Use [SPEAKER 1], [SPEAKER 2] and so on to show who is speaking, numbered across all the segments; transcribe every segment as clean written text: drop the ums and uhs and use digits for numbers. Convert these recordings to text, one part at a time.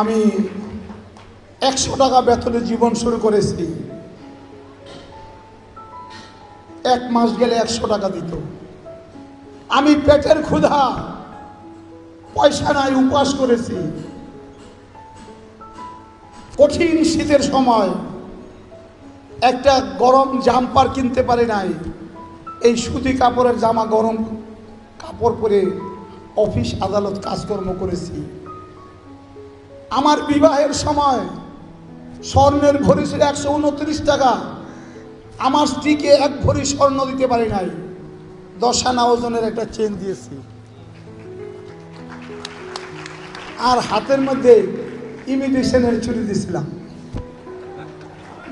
[SPEAKER 1] আমি 100 টাকা বেতনে জীবন শুরু করেছি। 1 মাস গেলে 100 টাকা দিত। আমি পেটের ক্ষুধা, পয়সা নাই, উপবাস করেছি। কঠিন শীতের সময় একটা গরম জাম্পার কিনতে পারি নাই। এই সুতি কাপড়ের জামা, গরম কাপড় পরে অফিস আদালত কাজকর্ম করেছি। আমার বিবাহের সময় স্বর্ণের ভরি ছিল 129 টাকা। আমার স্ত্রীকে 1 ভরি স্বর্ণ দিতে পারি নাই। 10 আনা ওজনের একটা চেন দিয়েছি। আর হাতের মধ্যে ইমিটেশনের চুড়ি দিয়েছিলাম।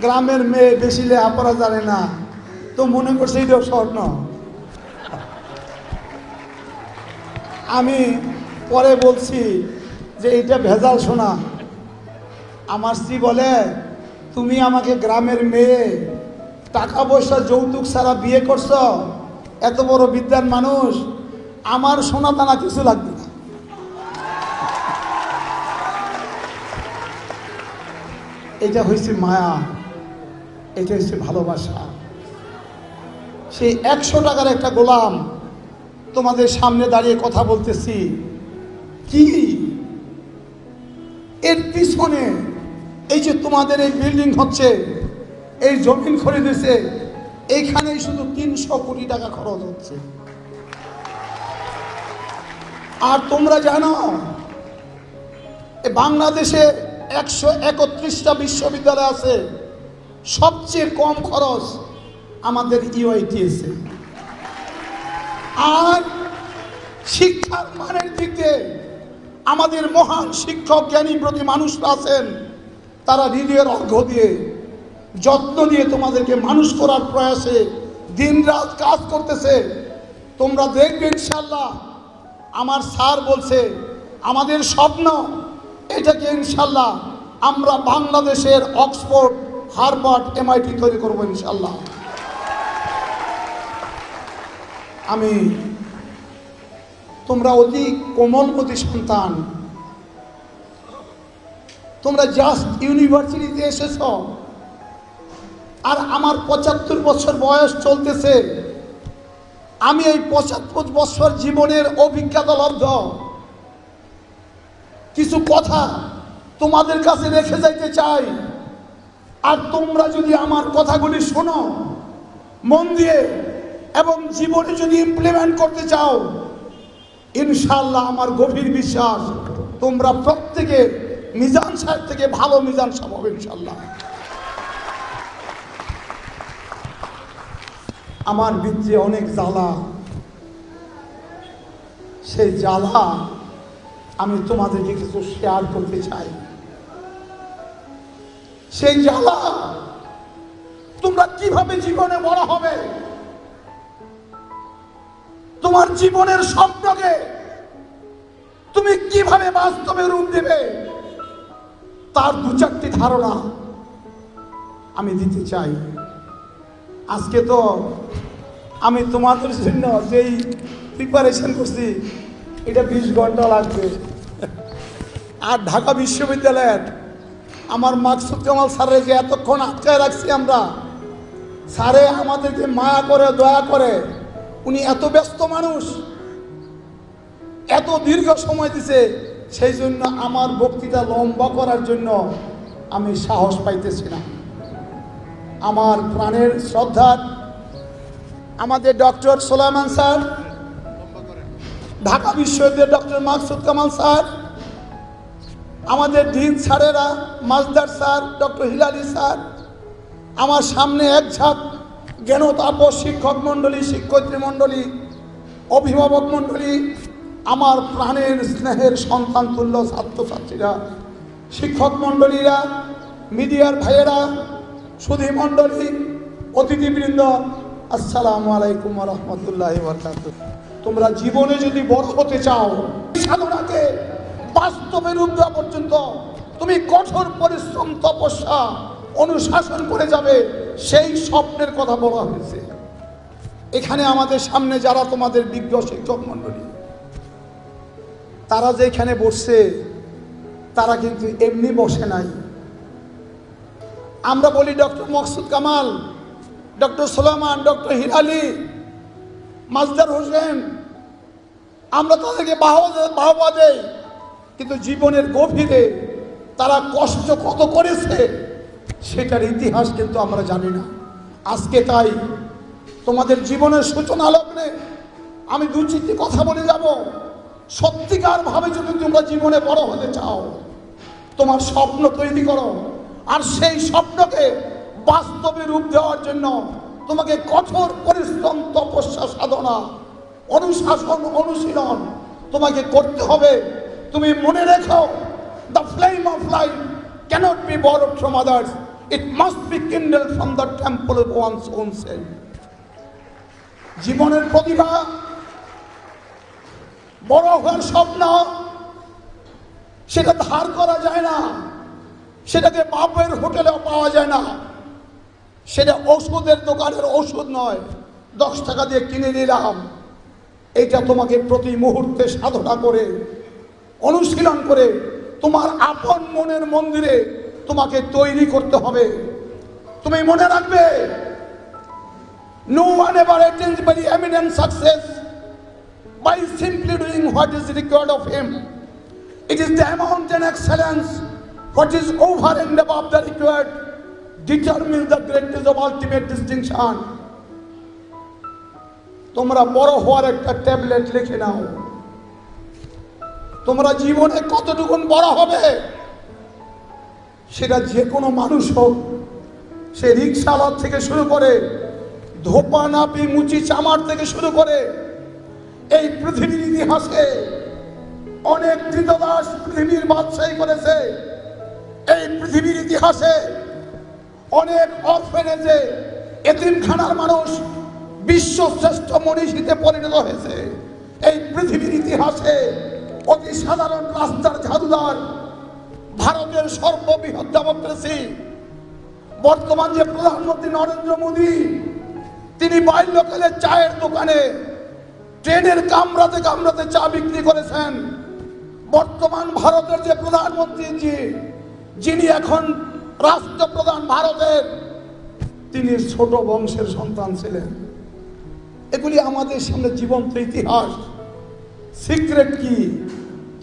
[SPEAKER 1] গ্রামের মেয়ে বেশি লেখাপড়া জানে না, তো মনে করছে এটাও স্বর্ণ। আমি পরে বলছি যে এটা ভেজাল সোনা। আমার স্ত্রী বলে, তুমি আমাকে গ্রামের মেয়ে, টাকা পয়সা যৌতুক ছাড়া বিয়ে করছ, এত বড় বিদ্যান মানুষ, আমার সোনা দানা কিছু লাগবে না। এটা হয়েছে মায়া, এটা হচ্ছে ভালোবাসা। সেই 100 টাকার একটা গোলাম তোমাদের সামনে দাঁড়িয়ে কথা বলতেছি। কি এর পিছনে এই যে তোমাদের এই বিল্ডিং হচ্ছে, এই জমিন খরিদেছে, এইখানেই শুধু 300 কোটি টাকা খরচ হচ্ছে। আর তোমরা জানো বাংলাদেশে 131টা বিশ্ববিদ্যালয় আছে, সবচেয়ে কম খরচ আমাদের ইউআইটিএস। আর শিক্ষার মানের দিক দিয়ে আমাদের মহান শিক্ষক, জ্ঞানী প্রতি মানুষরা আছেন, তারা হৃদয়ের অর্ঘ্য দিয়ে, যত্ন দিয়ে তোমাদেরকে মানুষ করার প্রয়াসে দিনরাত কাজ করতেছে। তোমরা দেখবে ইনশাল্লাহ। আমার স্যার বলছে আমাদের স্বপ্ন এটাকে ইনশাল্লাহ আমরা বাংলাদেশের অক্সফোর্ড, হার্ভার্ড, MIT তৈরি করবো ইনশাল্লাহ। তোমরা অতি কোমলমতি সন্তান, তোমরা জাস্ট ইউনিভার্সিটিতে এসেছ। আর আমার 75 বছর বয়স চলতেছে। আমি এই 75 বছর জীবনের অভিজ্ঞতা লব্ধ কিছু কথা তোমাদের কাছে রেখে যাইতে চাই। আর তোমরা যদি আমার কথাগুলি শোনো মন দিয়ে এবং জীবনে যদি ইমপ্লিমেন্ট করতে চাও, ইনশাআল্লাহ আমার গভীর বিশ্বাস তোমরা প্রত্যেকে মিজান সাহেব থেকে ভালো মিজান সাহেব হবে ইনশাআল্লাহ। আমার ভিতরে অনেক জ্বালা, সেই জ্বালা আমি তোমাদেরকে কিছু শেয়ার করতে চাই। সেই জ্বালা তোমরা কিভাবে জীবনে বড় হবে, তোমার জীবনের স্বপ্নকে তুমি কিভাবে বাস্তবে রূপ দেবে, তার 2-4টি ধারণা আমি দিতে চাই। আজকে তো আমি তোমাদের জন্য যেই প্রিপারেশন করছি, এটা 20 ঘন্টা লাগবে। আর ঢাকা বিশ্ববিদ্যালয়ের আমার মাকসুদ কামাল স্যারের যে এতক্ষণ আটকায় রাখছি আমরা, স্যারে আমাদেরকে মায়া করে, দয়া করে, উনি এত ব্যস্ত মানুষ, এত দীর্ঘ সময় দিছে, সেই জন্য আমার বক্তৃতা লম্বা করার জন্য আমি সাহস পাইতেছি না। আমার প্রাণের শ্রদ্ধার আমাদের ডক্টর সোলাইমান স্যার, ঢাকা বিশ্ববিদ্যালয়ের ডক্টর মাকসুদ কামাল স্যার, আমাদের ডিন স্যারেরা, মাজদার স্যার, ডক্টর হিলালি স্যার, আমার সামনে এক ঝাঁক জ্ঞানতাপস শিক্ষক মণ্ডলী, শিক্ষয়িত্রী মণ্ডলী, অভিভাবক মণ্ডলী, আমার প্রাণের স্নেহের সন্তান তুল্য ছাত্রছাত্রীরা, শিক্ষক মণ্ডলীরা, মিডিয়ার ভাইয়েরা, সুধী মণ্ডলী, অতিথিবৃন্দ, আসসালামু আলাইকুম ওয়া রাহমাতুল্লাহি ওয়া বারাকাতুহু। তোমরা জীবনে যদি বড় হতে চাও, সাধনাকে বাস্তবে রূপ দেওয়া পর্যন্ত তুমি কঠোর পরিশ্রম, তপস্যা, অনুশাসন করে যাবে, সেই স্বপ্নের কথা বলা হয়েছে। এখানে আমাদের সামনে যারা তোমাদের বিজ্ঞ শিক্ষক মণ্ডলী, তারা যে এখানে বসছে, তারা কিন্তু এমনি বসে নাই। আমরা বলি ডক্টর মকসুদ কামাল, ডক্টর সুলেমান, ডক্টর হিলালি, মাজদার হোসেন, আমরা তাদেরকে বাহবা দেই, কিন্তু জীবনের গভীরে তারা কষ্ট কত করেছে সেটার ইতিহাস কিন্তু আমরা জানি না। আজকে তাই তোমাদের জীবনের সূচনা লগ্নে আমি দু চারটি কথা বলে যাব। সত্যিকার ভাবে যদি তোমরা জীবনে বড় হতে চাও, তোমার স্বপ্ন তৈরি করো, আর সেই স্বপ্নকে বাস্তবে রূপ দেওয়ার জন্য তোমাকে কঠোর পরিশ্রম, তপস্যা, সাধনা, অনুশাসন, অনুশীলন তোমাকে করতে হবে। তুমি মনে রেখো, the flame of life cannot be borrowed from others, it must be kindled from the temple of one's own self. জীবনের প্রতিভা, বড় হওয়ার স্বপ্ন, সেটা ধার করা যায় না, সেটাকে বাপের হোটেলেও পাওয়া যায় না, সেটা ওষুধের দোকানের ওষুধ নয় 10 টাকা দিয়ে কিনে নিলাম। এটা তোমাকে প্রতি মুহূর্তে সাধনা করে, অনুশীলন করে তোমার আপন মনের মন্দিরে তোমাকে তৈরি করতে হবে। তুমি মনে রাখবে, no one ever attains very eminent success by simply doing what is required of him. It is the amount and excellence what is over and above the required determines the greatness of ultimate distinction. তোমরা বড় হওয়ার একটা tablet লিখে নাও। তোমরা জীবনে কতটুকুন বড় হবে সেটা যে কোনো মানুষ হোক, সে রিক্সাওয়ালা থেকে শুরু করে, ধোপা নাপি মুচি চামার থেকে শুরু করে, এই পৃথিবীর ইতিহাসে অনেক ধৃতদাস পৃথিবীর বাদশাহী করেছে। এই পৃথিবীর ইতিহাসে অনেক অরফেনেজে এতিমখানার মানুষ বিশ্বশ্রেষ্ঠ মনীষীতে পরিণত হয়েছে। এই পৃথিবীর ইতিহাসে অতি সাধারণ রাস্তার ঝাড়ুদার, ভারতের সর্ববৃহৎ ডেমোক্রেসি, বর্তমান যে প্রধানমন্ত্রী নরেন্দ্র মোদী, তিনি বাল্যকালে চায়ের দোকানে ট্রেনের কামরাতে কামরাতে চা বিক্রি করেছেন। বর্তমান ভারতের যে প্রধানমন্ত্রী যিনি এখন রাষ্ট্রপ্রধান ভারতের, তিনি ছোট বংশের সন্তান ছিলেন। এগুলি আমাদের সামনে জীবন্ত ইতিহাস। সিক্রেট কি?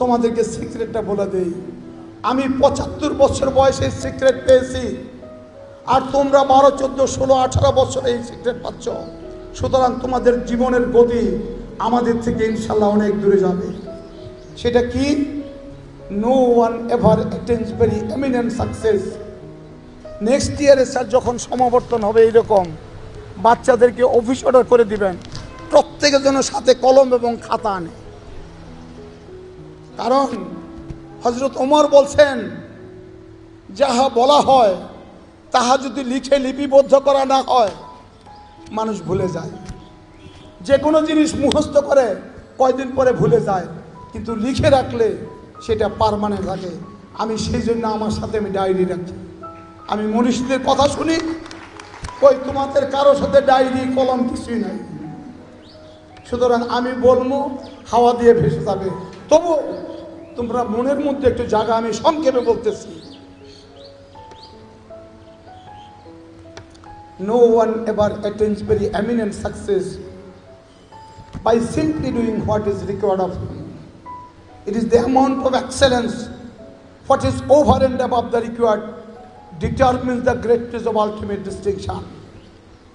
[SPEAKER 1] তোমাদেরকে সিক্রেটটা বলে দেই। আমি 75 বছর বয়সে সিক্রেট পেয়েছি, আর তোমরা 12, 14, 16, 18 বছর এই সিক্রেট পাচ্ছ। সুতরাং তোমাদের জীবনের গতি আমাদের থেকে ইনশাল্লাহ অনেক দূরে যাবে। সেটা কি? No one ever attains very eminent success. Next ইয়ারে স্যার যখন সমাবর্তন হবে, এইরকম বাচ্চাদেরকে অফিস অর্ডার করে দিবেন, প্রত্যেকের জন্য সাথে কলম এবং খাতা আনে। কারণ হযরত ওমর বলছেন, যাহা বলা হয় তাহা যদি লিখে লিপিবদ্ধ করা না হয় মানুষ ভুলে যায়। যে কোনো জিনিস মুখস্থ করে কয়দিন পরে ভুলে যায়, কিন্তু লিখে রাখলে সেটা পার্মানেন্ট থাকে। আমি সেই জন্য আমার সাথে আমি ডায়েরি রাখি। আমি মনীষীদের কথা শুনি, কই তোমাদের কারোর সাথে ডায়েরি কলম কিছুই নাই। সুতরাং আমি বলবো, হাওয়া দিয়ে ভেসে যাবে। তবু তোমরা মনের মধ্যে একটু জায়গা, আমি সংক্ষেপে বলতেছি। No one ever attains very eminent success by simply doing what is required of him. It is the amount of excellence what is over and above the required determines the greatness of ultimate distinction.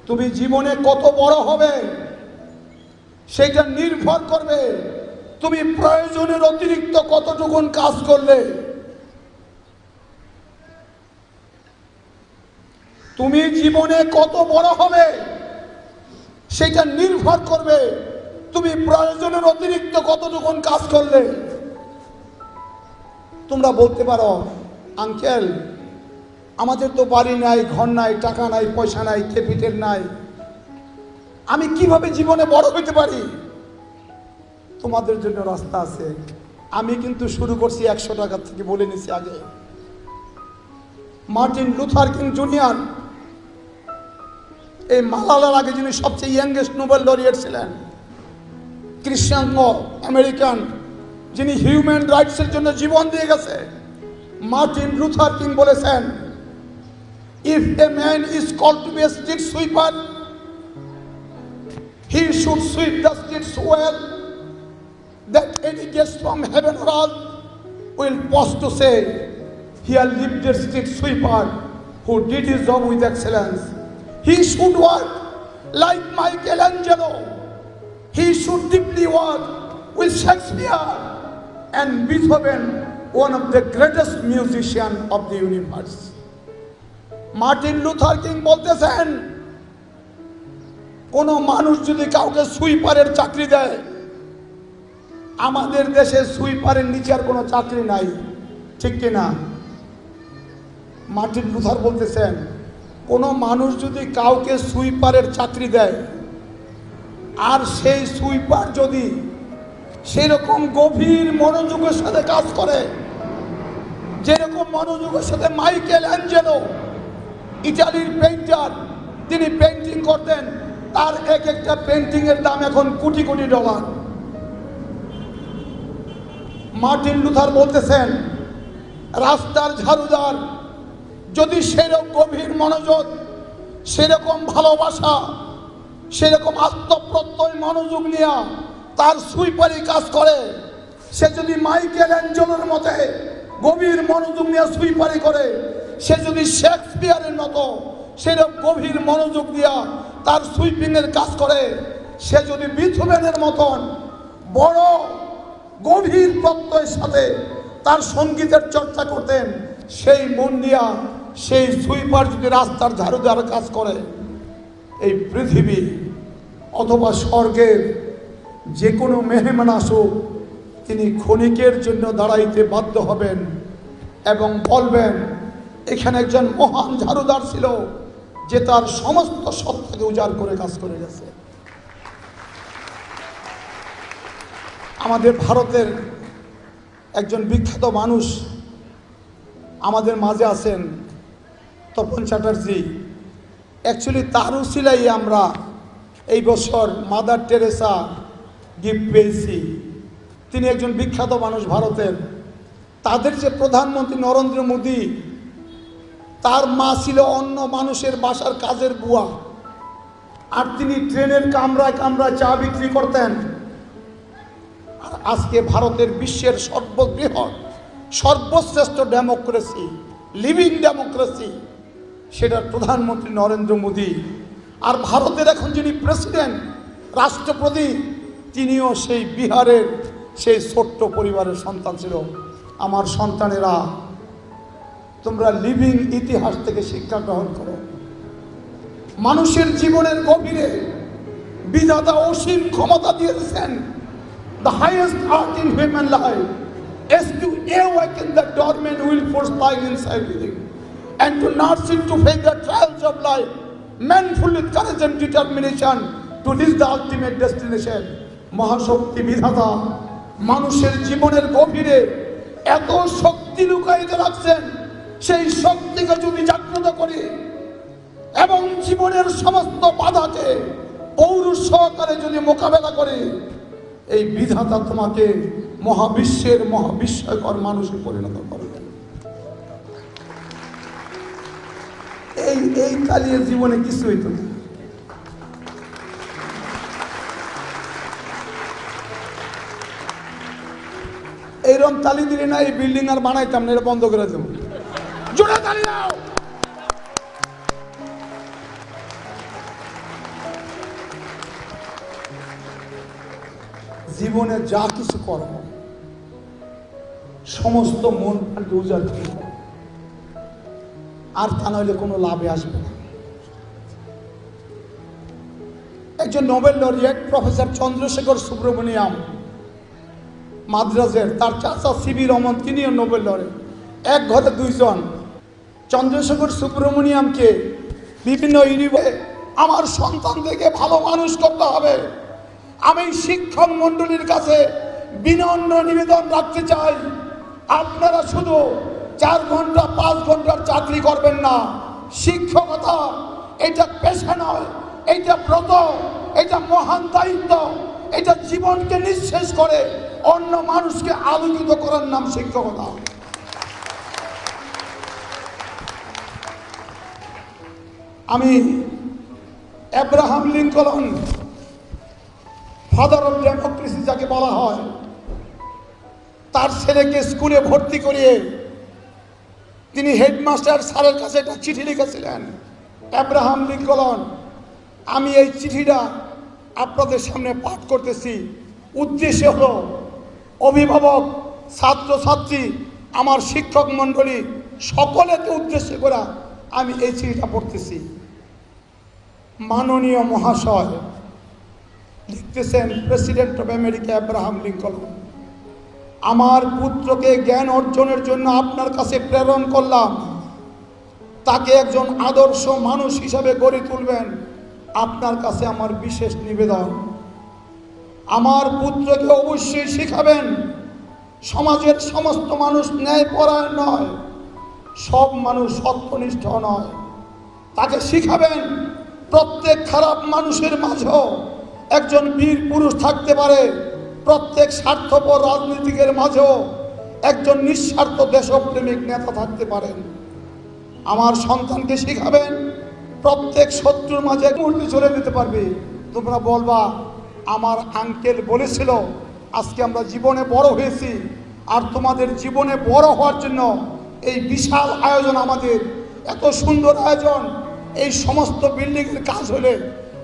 [SPEAKER 1] তুমি জীবনে কত বড় হবে সেটা নির্ভর করবে তুমি প্রয়োজনের অতিরিক্ত কতটুকুন কাজ করলে। তুমি জীবনে কত বড় হবে সেটা নির্ভর করবে তুমি প্রয়োজনের অতিরিক্ত কতটুকুন কাজ করলে। তোমরা বলতে পারো, আঙ্কেল আমাদের তো বাড়ি নাই, ঘর নাই, টাকা নাই, পয়সা নাই, ক্যাপিটাল নাই, আমি কিভাবে জীবনে বড় হইতে পারি? তোমাদের জন্য রাস্তা আছে। আমি কিন্তু শুরু করছি 100 টাকা থেকে, বলে নিছি আগে। মার্টিন লুথার কিং জুনিয়র, এই মালালার আগে যিনি সবচেয়ে ইয়াংগেস্ট নোবেল লরিয়েট ছিলেন, খ্রিস্টান আমেরিকান, যিনি হিউম্যান রাইটসের জন্য জীবন দিয়ে গেছে, মার্টিন লুথার কিং বলেছেন, if a man is called to be a street sweeper, he should sweep the streets well, that any guest from heaven or earth will pause to say, here lived a street sweeper who did his job with excellence. He should work like Michelangelo. He should deeply work with Shakespeare and Beethoven, one of the greatest musicians of the universe. Martin Luther king বলতেছেন, কোন মানুষ যদি কাউকে সুইপারের চাকরি দেয়, আমাদের দেশে সুইপারের নিচে আর কোনো চাকরি নাই, ঠিক কিনা? মার্টিন লুথার বলতেছেন, কোন মানুষ যদি কাউকে সুইপারের চাকরি দেয়, আর সেই সুইপার যদি সেরকম গভীর মনোযোগের সাথে কাজ করে, যেরকম মনোযোগের সাথে মাইকেল অ্যাঞ্জেলো, ইটালির পেইন্টার, তিনি পেইন্টিং করতেন, তার এক একটা পেইন্টিং এর দাম এখন crore crore dollar. Martin Luther বলতেছেন, রাস্তার ঝাড়ুদার যদি সেরকম গভীর মনোযোগ, সেরকম ভালোবাসা, সেরকম আত্মপ্রত্যয় মনোযোগ নিয়ে তার সুইপারি কাজ করে, সে যদি মাইকেল অ্যাঞ্জেলোর মতে গভীর মনোযোগ নিয়ে সুইপারি করে, সে যদি শেক্সপিয়ারের মতো সেরকম গভীর মনোযোগ দিয়া তার সুইপিং এর কাজ করে, সে যদি বিথোভেনের মতন বড় গভীর প্রত্যয়ের সাথে তার সঙ্গীতের চর্চা করতেন, সেই মন দিয়া সেই সুইপার যদি রাস্তার ঝাড়ু দেওয়ার কাজ করে, এই পৃথিবী অথবা স্বর্গের যে কোনো মেহমান আসুক, তিনি ক্ষণিকের জন্য দাঁড়াইতে বাধ্য হবেন এবং বলবেন, এখানে একজন মহান ঝাড়ুদার ছিল যে তার সমস্ত সত্তাকে উজাড় করে কাজ করে গেছে। আমাদের ভারতের একজন বিখ্যাত মানুষ আমাদের মাঝে আছেন, তপন চ্যাটার্জি। অ্যাকচুয়ালি তার উসিলাই আমরা এই বছর মাদার টেরেসা গিফট পেয়েছি। তিনি একজন বিখ্যাত মানুষ ভারতের। তাদের যে প্রধানমন্ত্রী নরেন্দ্র মোদী, তার মা ছিল অন্য মানুষের বাসার কাজের বুয়া, আর তিনি ট্রেনের কামরায় কামরায় চা বিক্রি করতেন। আর আজকে ভারতের বিশ্বের সর্ববৃহৎ সর্বশ্রেষ্ঠ ডেমোক্রেসি, লিভিং ডেমোক্রেসি, সেটার প্রধানমন্ত্রী নরেন্দ্র মোদী। আর ভারতের এখন যিনি প্রেসিডেন্ট, রাষ্ট্রপতি, তিনিও সেই বিহারের সেই ছোট্ট পরিবারের সন্তান ছিল। আমার সন্তানেরা, তোমরা লিভিং ইতিহাস থেকে শিক্ষা গ্রহণ করো। মানুষের জীবনের গভীরে বিধাতা অসীম ক্ষমতা দিয়েছেন। The highest art in human life is to awaken the dormant will force lying inside within, and to nurse it to face the trials of life, manful with courage and determination to reach the ultimate destination. মহাশক্তি বিধাতা মানুষের জীবনের গভীরে এত শক্তি লুকাইতে রাখছেন, সেই শক্তিকে যদি জাগ্রত করি এবং জীবনের সমস্ত বাধাকে পৌরুষ সহকারে যদি মোকাবেলা করি, এই বিধাতা তোমাকে মহাবিশ্বের মহাবিস্ময়কর মানুষে পরিণত করবে। এই কালিয়ে জীবনে কিছু হইত না। এইরকম তালি দিলে না এই বিল্ডিং আর বানাইতাম না, এটা বন্ধ করে দেব। জোরে তালি দাও। জীবনে যা কিছু করো, সমস্ত মন প্রাণকে উজাড় করে, আর তা নইলে কোনো লাভে আসবে না। একজন Nobel laureate professor Chandrashekhar Subramaniam মাদ্রাজের, তার চাচা সিবি রমন, তিনিও নোবেল লরিয়েট। এক ঘরে দুইজন। চন্দ্রশেখর সুব্রমণিয়ামকে বিভিন্ন ইউনিভার্সিটি, আমার সন্তানদেরকে ভালো মানুষ করতে হবে, আমি শিক্ষক মন্ডলীর কাছে বিনম্র নিবেদন রাখতে চাই, আপনারা শুধু 4 ঘন্টা 5 ঘন্টার চাকরি করবেন না। শিক্ষকতা এটা পেশা নয়, এটা ব্রত, এটা মহান দায়িত্ব, এটা জীবনকে নিঃশেষ করে অন্য মানুষকে আলোকিত করার নাম শিক্ষকতা। আমি Abraham Lincoln, father of democracy যাকে বলা হয়, তার ছেলেকে স্কুলে ভর্তি করিয়ে তিনি হেডমাস্টার স্যারের কাছে একটা চিঠি লিখেছিলেন। আব্রাহাম লিঙ্কন, আমি এই চিঠিটা আপনাদের সামনে পাঠ করতেছি। উদ্দেশ্য হলো অভিভাবক, ছাত্রছাত্রী, আমার শিক্ষক মণ্ডলী সকলেকে উদ্দেশ্য করে আমি এই চিঠিটা পড়তেছি। মাননীয় মহাশয়, লিখতেছেন president of America Abraham Lincoln, আমার পুত্রকে জ্ঞান অর্জনের জন্য আপনার কাছে প্রেরণ করলাম। তাকে একজন আদর্শ মানুষ হিসাবে গড়ে তুলবেন, আপনার কাছে আমার বিশেষ নিবেদন। আমার পুত্রকে অবশ্যই শিখাবেন সমাজের সমস্ত মানুষ ন্যায়পরায়ণ নয়, সব মানুষ সত্যনিষ্ঠ নয়। তাকে শিখাবেন প্রত্যেক খারাপ মানুষের মাঝেও একজন বীর পুরুষ থাকতে পারে, প্রত্যেক স্বার্থপর রাজনীতিকের মাঝেও একজন নিঃস্বার্থ দেশপ্রেমিক নেতা থাকতে পারেন। আমার সন্তানকে শিখাবেন প্রত্যেক শত্রুর মাঝে এক মুহূর্তে চলে যেতে পারবে। তোমরা বলবা আমার আঙ্কেল বলেছিল, আজকে আমরা জীবনে বড় হয়েছি, আর তোমাদের জীবনে বড় হওয়ার জন্য এই বিশাল আয়োজন, আমাদের এত সুন্দর আয়োজন, এই সমস্ত বিল্ডিংয়ের কাজ হলে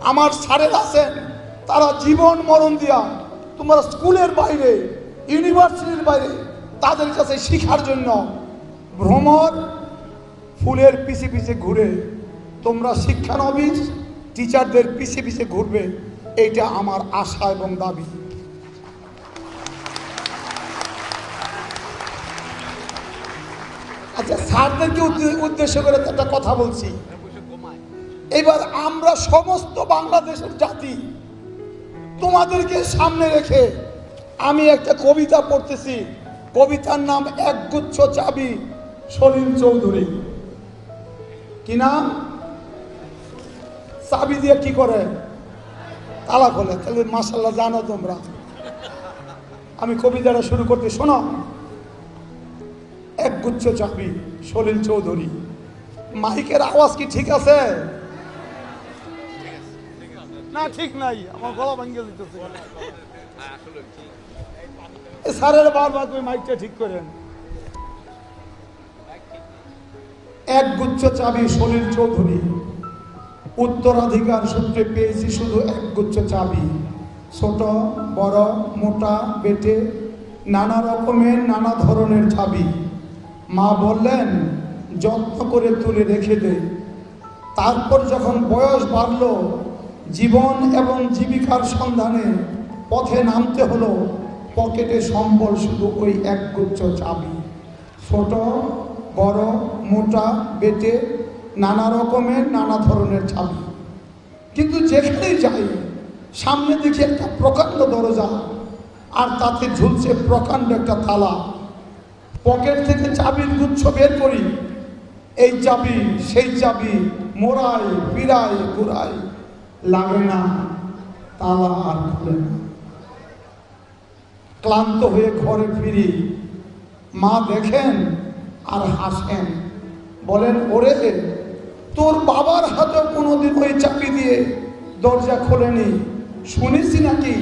[SPEAKER 1] আমার স্যারেরা আছেন, তারা জীবন মরণ দিয়া তোমরা স্কুলের বাইরে, ইউনিভার্সিটির বাইরে তাদের কাছে শিখার জন্য ভ্রমণ ফুলের পিছে পিছে ঘুরে তোমরা শিক্ষানবিশ টিচারদের পিছে পিছে ঘুরবে, এইটা আমার আশা এবং দাবি। আচ্ছা, স্যারদেরকে উদ্দেশ্য করে একটা কথা বলছি। এবার আমরা সমস্ত বাংলাদেশের জাতি তোমাদেরকে সামনে রেখে আমি একটা কবিতা পড়তেছি। কবিতার নাম একগুচ্ছ চাবি, সলিল চৌধুরী। কি নাম? চাবি দিয়ে কি করে তালা খোলে। তাহলে মাশাআল্লাহ জানো তোমরা। আমি কবিতাটা শুরু করতে, শোনো। একগুচ্ছ চাবি, সলিল চৌধুরী। মাইকের আওয়াজ কি ঠিক আছে? না ঠিক নাই, আমার গলা ভাঙিয়ে দিতেছে। স্যারের বারবার করে মাইকটা ঠিক করেন। একগুচ্ছ চাবি, সলিল চৌধুরী। উত্তরাধিকার সূত্রে পেয়েছি শুধু একগুচ্ছ চাবি, ছোট বড় মোটা বেটে নানা রকমের নানা ধরনের চাবি। মা বললেন যত্ন করে তুলে রেখে দে। তারপর যখন বয়স বাড়ল, জীবন এবং জীবিকার সন্ধানে পথে নামতে হলো, পকেটে সম্বল শুধু ওই একগুচ্ছ চাবি, ছোট বড় মোটা বেটে নানা রকমের নানা ধরনের চাবি। কিন্তু যেখানেই যাই সামনে দেখি একটা প্রকাণ্ড দরজা, আর তাতে ঝুলছে প্রকাণ্ড একটা তালা। পকেট থেকে চাবির গুচ্ছ বের করি, এই চাবি সেই চাবি, মোড়াই পিড়াই ঘুরাই, লাগে না, তালা আর খুলে না। ক্লান্ত হয়ে ঘরে ফিরি, মা দেখেন আর হাসেন, বলেন ওরে তোর বাবার হাতেও কোনোদিন ওই চাবি দিয়ে দরজা খোলেনি, শুনেছি নাকি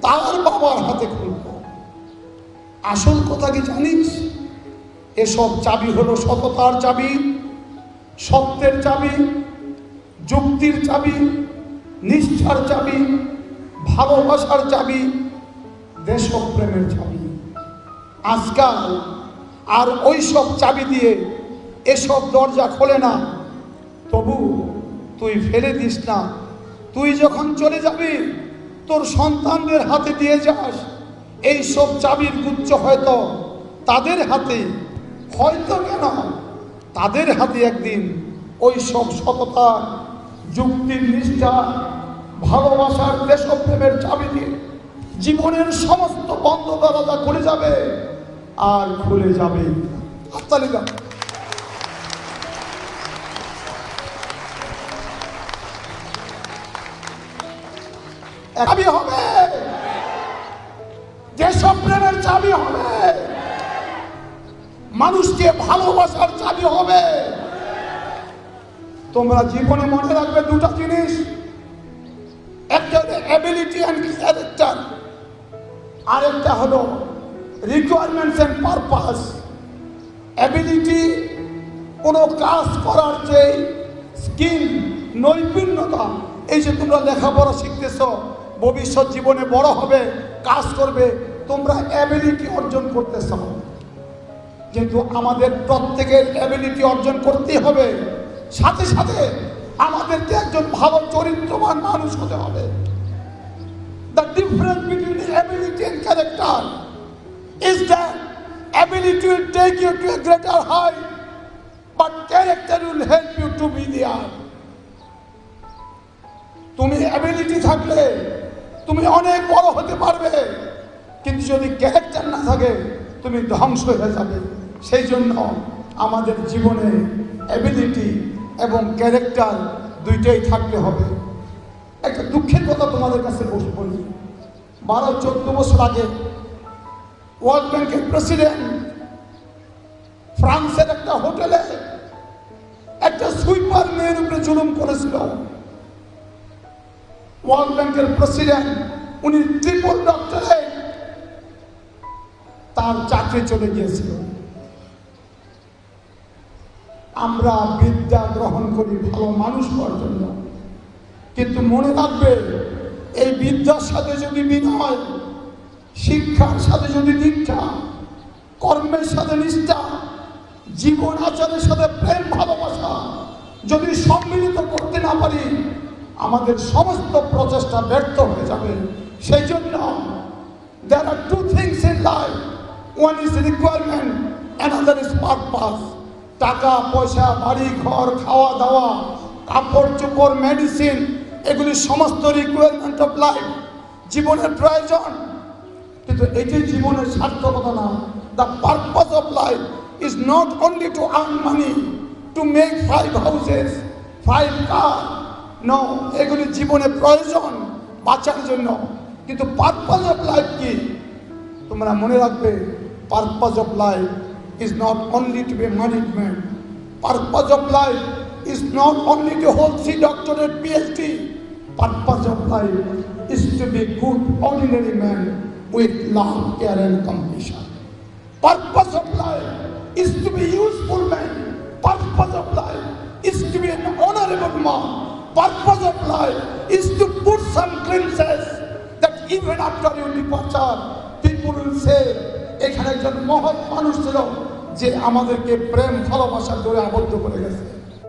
[SPEAKER 1] তার বাবার হাতে খুলব। আসল কথা কি জানিস? এসব চাবি হলো সততার চাবি, সত্যের চাবি, যুক্তির চাবি, নিষ্ঠার চাবি, ভালোবাসার চাবি, দেশপ্রেমের চাবি। আজকাল আর ওই সব চাবি দিয়ে এসব দরজা খোলে না। তবু তুই ফেলে দিস না। তুই যখন চলে যাবি, তোর সন্তানদের হাতে দিয়ে যাস। এই সব চাবির গুচ্ছ হয়তো তাদের হাতে, হয়তো কেন তাদের হাতে একদিন ওই সব সততা, যুক্তির, নিষ্ঠা, ভালোবাসার, দেশপ্রেমের চাবি দিয়ে জীবনের সমস্ত বন্ধ দরজা খুলে যাবে আর খুলে যাবে। হাততালি দাও। চাবি হবে, দেশপ্রেমের চাবি হবে, মানুষকে ভালোবাসার চাবি হবে। তোমরা জীবনে মনে রাখবে দুটো জিনিস, একটা হলো অ্যাবিলিটি অ্যান্ড ক্যারেক্টার, আরেকটা হলো রিকোয়ারমেন্টস অ্যান্ড পারপাস। অ্যাবিলিটি কোনো কাজ করার যে স্কিল, নৈপুণ্যতা, এই যে তোমরা লেখাপড়া শিখতেছ, ভবিষ্যৎ জীবনে বড় হবে, কাজ করবে, তোমরা অ্যাবিলিটি অর্জন করতেছ। কিন্তু আমাদের প্রত্যেকের অ্যাবিলিটি অর্জন করতেই হবে, সাথে সাথে আমাদেরকে একজন ভালো চরিত্রবান মানুষ হতে হবে। The difference between ability and character is that ability will take you to a greater height, but character will help you to be there. তুমি অ্যাবিলিটি থাকলে তুমি অনেক বড় হতে পারবে, কিন্তু যদি ক্যারেক্টার না থাকে তুমি ধ্বংস হয়ে যাবে। সেই জন্য আমাদের জীবনে অ্যাবিলিটি এবং ক্যারেক্টার দুইটাই থাকতে হবে। একটা দুঃখের কথা তোমাদের কাছে বলি, 12-14 বছর আগে ওয়ার্ল্ড ব্যাংকের প্রেসিডেন্ট ফ্রান্সের একটা হোটেলে একটা সুইপার মেয়ের উপরে জুলুম করেছিল। ওয়ার্ল্ড ব্যাংকের প্রেসিডেন্ট, উনি ট্রিপল ডক্টরেট, তার চাকরি চলে গিয়েছিল। আমরা বিদ্যা গ্রহণ করি ভালো মানুষ হওয়ার জন্য, কিন্তু মনে রাখবে এই বিদ্যার সাথে যদি বিনয়, শিক্ষার সাথে যদি দীক্ষা, কর্মের সাথে নিষ্ঠা, জীবন আচারের সাথে প্রেম ভালোবাসা যদি সম্মিলিত করতে না পারি, আমাদের সমস্ত প্রচেষ্টা ব্যর্থ হয়ে যাবে। সেই জন্য there are two things in life, one is requirement, another is purpose. টাকা পয়সা, বাড়ি ঘর, খাওয়া দাওয়া, কাপড় চোপড়, মেডিসিন, এগুলি সমস্ত রিকোয়ারমেন্ট অফ লাইফ, জীবনের প্রয়োজন, কিন্তু এটি জীবনের সার্থকতা না। The purpose of life is not only to earn money, to make 5 houses, 5 car, no, এগুলি জীবনের প্রয়োজন বাঁচার জন্য, কিন্তু পারপাস অফ লাইফ কি? তোমরা মনে রাখবে, purpose of life is not only to be a management. Purpose of life is not only to hold 3 doctorate PhD. Purpose of life is to be a good ordinary man with love, care and compassion. Purpose of life is to be useful man. Purpose of life is to be an honorable man. Purpose of life is to put some glimpses that even after your departure, people will say, এখানে একজন মহৎ মানুষ ছিল যে আমাদেরকে প্রেম ভালোবাসার জন্য আবদ্ধ করে গেছে।